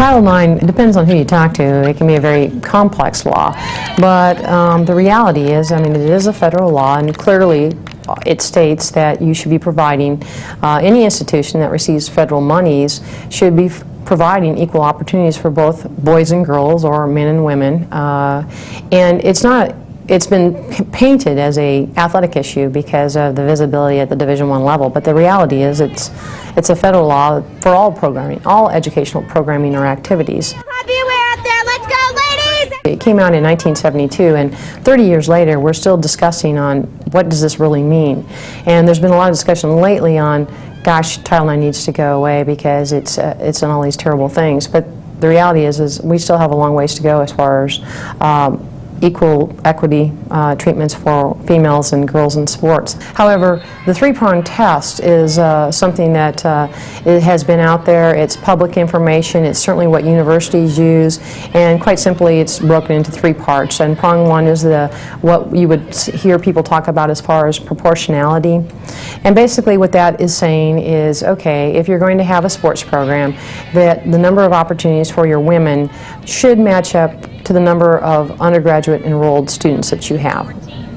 Title IX, it depends on who you talk to. It can be a very complex law. But the reality is, I mean, it is a federal law, and clearly it states that you should be providing, any institution that receives federal monies should be providing equal opportunities for both boys and girls, or men and women. And it's been painted as an athletic issue because of the visibility at the Division I level, but the reality is it's a federal law for all programming, all educational programming or activities. Beware out there, let's go ladies! It came out in 1972, and 30 years later we're still discussing on what does this really mean. And there's been a lot of discussion lately on, gosh, Title IX needs to go away because it's done all these terrible things. But the reality is we still have a long ways to go as far as equal equity treatments for females and girls in sports. However, the three-prong test is something that it has been out there. It's public information. It's certainly what universities use, and quite simply it's broken into three parts. And prong one is what you would hear people talk about as far as proportionality. And basically what that is saying is, okay, if you're going to have a sports program, that the number of opportunities for your women should match up to the number of undergraduate enrolled students that you have.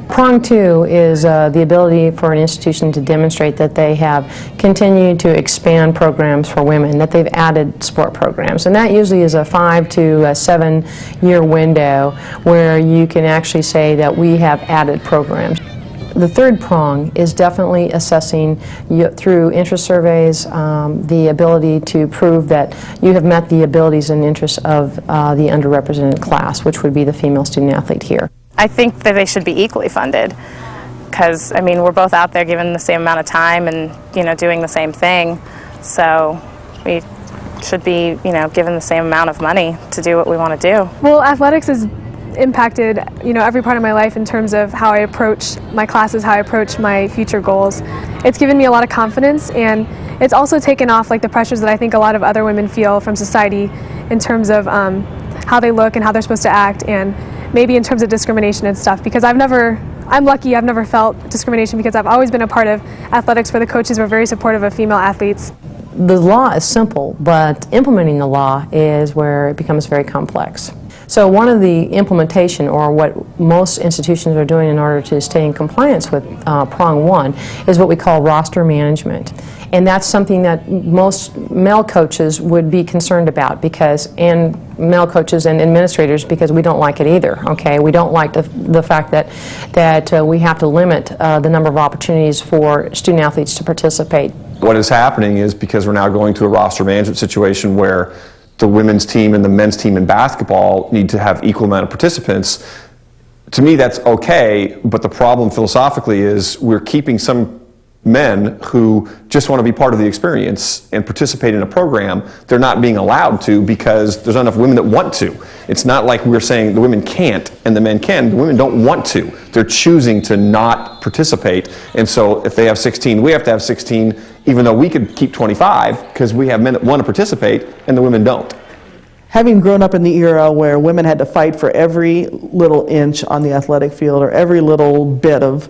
Prong two is the ability for an institution to demonstrate that they have continued to expand programs for women, that they've added sport programs. And that usually is a 5 to a 7 year window where you can actually say that we have added programs. The third prong is definitely assessing through interest surveys the ability to prove that you have met the abilities and interests of the underrepresented class, which would be the female student athlete here. I think that they should be equally funded because, I mean, we're both out there given the same amount of time and, you know, doing the same thing. So we should be, you know, given the same amount of money to do what we want to do. Well, athletics has impacted, you know, every part of my life in terms of how I approach my classes, how I approach my future goals. It's given me a lot of confidence, and it's also taken off like the pressures that I think a lot of other women feel from society in terms of how they look and how they're supposed to act, and maybe in terms of discrimination and stuff, because I'm lucky I've never felt discrimination because I've always been a part of athletics where the coaches were very supportive of female athletes. The law is simple, but implementing the law is where it becomes very complex. So one of the implementation, or what most institutions are doing in order to stay in compliance with prong one, is what we call roster management. And that's something that most male coaches would be concerned about, and male coaches and administrators, because we don't like it either, okay? We don't like the fact that we have to limit the number of opportunities for student athletes to participate. What is happening is, because we're now going to a roster management situation where the women's team and the men's team in basketball need to have equal amount of participants, to me that's okay, but the problem philosophically is we're keeping some men who just want to be part of the experience and participate in a program. They're not being allowed to because there's not enough women that want to. It's not like we're saying the women can't and the men can. The women don't want to. They're choosing to not participate. And so if they have 16, we have to have 16, even though we could keep 25 because we have men that want to participate and the women don't. Having grown up in the era where women had to fight for every little inch on the athletic field or every little bit of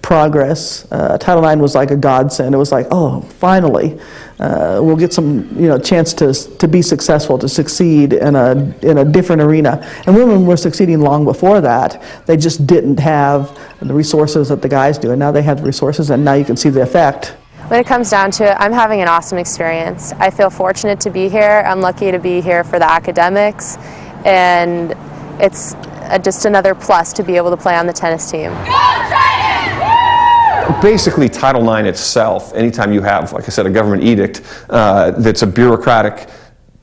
progress, Title IX was like a godsend. It was like, oh, finally, we'll get some, chance to be successful, to succeed in a different arena. And women were succeeding long before that. They just didn't have the resources that the guys do, and now they have the resources, and now you can see the effect. When it comes down to it, I'm having an awesome experience. I feel fortunate to be here. I'm lucky to be here for the academics, and it's just another plus to be able to play on the tennis team. Basically, Title IX itself, anytime you have, like I said, a government edict that's a bureaucratic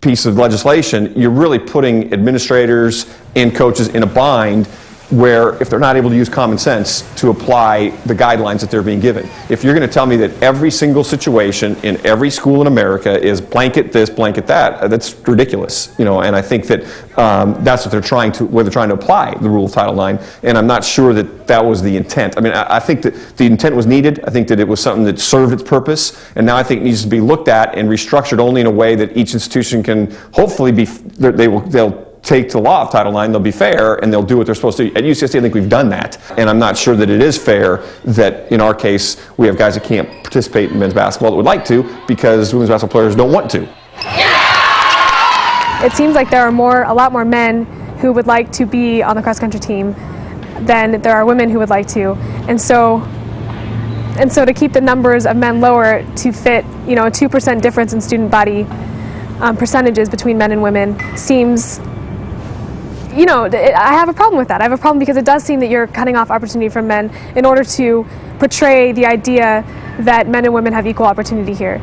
piece of legislation, you're really putting administrators and coaches in a bind where if they're not able to use common sense to apply the guidelines that they're being given. If you're going to tell me that every single situation in every school in America is blanket this, blanket that, that's ridiculous. And I think that that's what they're trying to apply the rule of Title IX, and I'm not sure that that was the intent. I mean, I think that the intent was needed. I think that it was something that served its purpose, and now I think it needs to be looked at and restructured only in a way that each institution can hopefully they'll take the law of Title IX, they'll be fair, and they'll do what they're supposed to do. At UCSD, I think we've done that, and I'm not sure that it is fair that, in our case, we have guys that can't participate in men's basketball that would like to because women's basketball players don't want to. it seems like there are a lot more men who would like to be on the cross country team than there are women who would like to. And so to keep the numbers of men lower to fit, a 2% difference in student body percentages between men and women seems, I have a problem with that. I have a problem because it does seem that you're cutting off opportunity from men in order to portray the idea that men and women have equal opportunity here.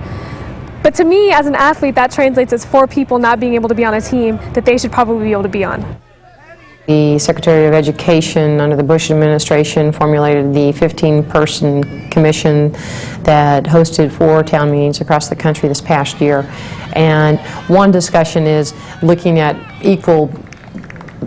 But to me, as an athlete, that translates as 4 people not being able to be on a team that they should probably be able to be on. The Secretary of Education under the Bush administration formulated the 15-person commission that hosted 4 town meetings across the country this past year. And one discussion is looking at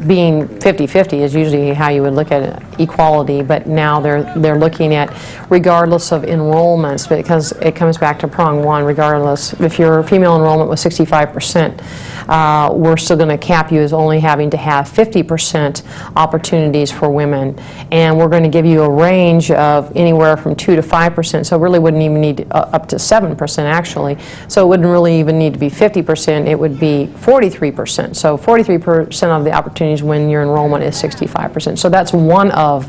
being 50-50 is usually how you would look at equality, but now they're looking at regardless of enrollments, because it comes back to prong 1, regardless. If your female enrollment was 65%, we're still going to cap you as only having to have 50% opportunities for women, and we're going to give you a range of anywhere from 2 to 5%, so it really wouldn't even need up to 7% actually, so it wouldn't really even need to be 50%, it would be 43%, so 43% of the opportunities when your enrollment is 65%. So that's one of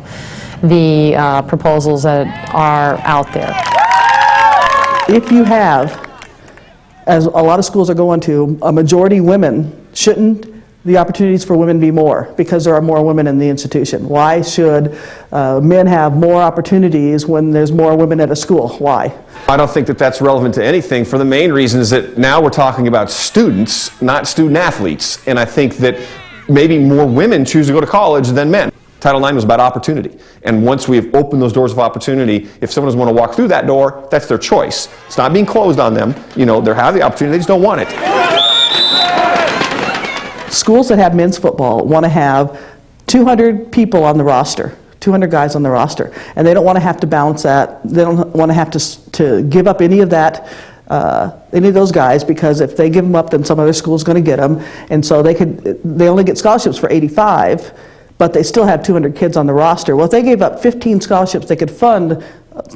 the proposals that are out there. If you have, as a lot of schools are going to, a majority women, shouldn't the opportunities for women be more because there are more women in the institution? Why should men have more opportunities when there's more women at a school? Why? I don't think that that's relevant to anything, for the main reason is that now we're talking about students, not student athletes, and I think that maybe more women choose to go to college than men. Title IX was about opportunity. And once we've opened those doors of opportunity, if someone doesn't want to walk through that door, that's their choice. It's not being closed on them. They have the opportunity, they just don't want it. Schools that have men's football want to have 200 people on the roster, 200 guys on the roster, and they don't want to have to balance that. They don't want to have to give up any of that, any of those guys, because if they give them up, then some other school's going to get them, and so they only get scholarships for 85, but they still have 200 kids on the roster. Well, if they gave up 15 scholarships, they could fund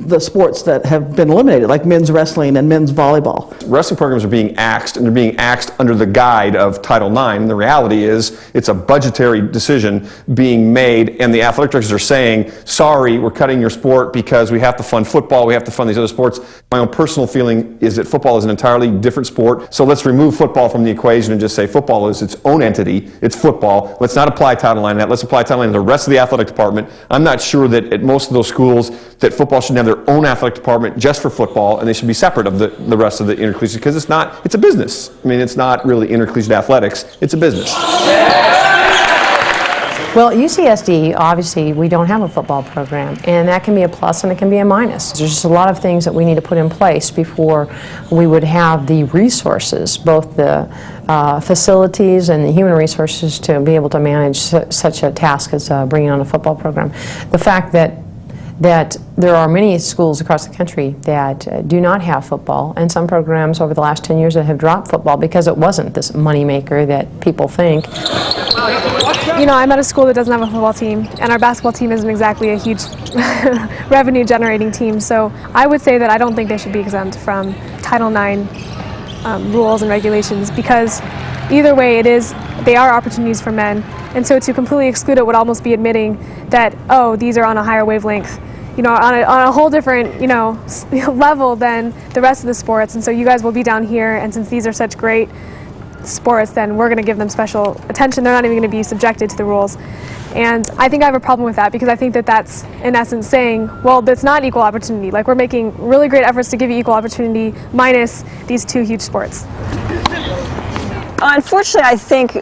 the sports that have been eliminated, like men's wrestling and men's volleyball. Wrestling programs are being axed, and they're being axed under the guide of Title IX. And the reality is, it's a budgetary decision being made, and the athletic directors are saying, sorry, we're cutting your sport because we have to fund football, we have to fund these other sports. My own personal feeling is that football is an entirely different sport, so let's remove football from the equation and just say football is its own entity, it's football. Let's not apply Title IX to that, let's apply Title IX to the rest of the athletic department. I'm not sure that at most of those schools that football should have their own athletic department just for football, and they should be separate of the rest of the intercollegiate, because it's a business. I mean, it's not really intercollegiate athletics, it's a business. Well, UCSD, obviously, we don't have a football program, and that can be a plus and it can be a minus. There's just a lot of things that we need to put in place before we would have the resources, both the facilities and the human resources, to be able to manage such a task as bringing on a football program. The fact that there are many schools across the country that do not have football, and some programs over the last 10 years that have dropped football because it wasn't this moneymaker that people think. I'm at a school that doesn't have a football team, and our basketball team isn't exactly a huge revenue-generating team, so I would say that I don't think they should be exempt from Title IX rules and regulations, because either way they are opportunities for men, and so to completely exclude it would almost be admitting that, oh, these are on a higher wavelength, on a whole different, level than the rest of the sports, and so you guys will be down here, and since these are such great sports, then we're going to give them special attention. They're not even going to be subjected to the rules. And I think I have a problem with that, because I think that that's, in essence, saying, well, that's not equal opportunity. Like, we're making really great efforts to give you equal opportunity minus these 2 huge sports. Unfortunately, I think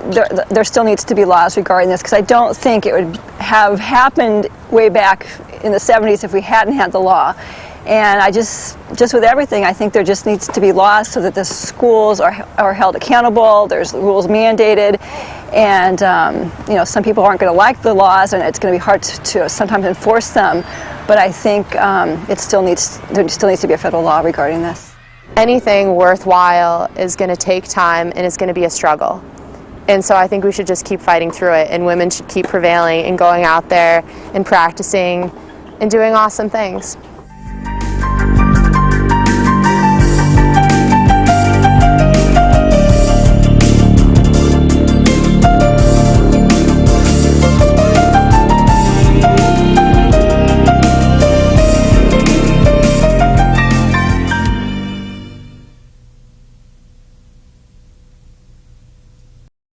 there still needs to be laws regarding this, because I don't think it would have happened way back in the 70s if we hadn't had the law. And I just with everything, I think there just needs to be laws so that the schools are held accountable, there's rules mandated, and some people aren't going to like the laws, and it's going to be hard to sometimes enforce them, but I think there still needs to be a federal law regarding this. Anything worthwhile is going to take time and it's going to be a struggle. And so I think we should just keep fighting through it, and women should keep prevailing and going out there and practicing and doing awesome things.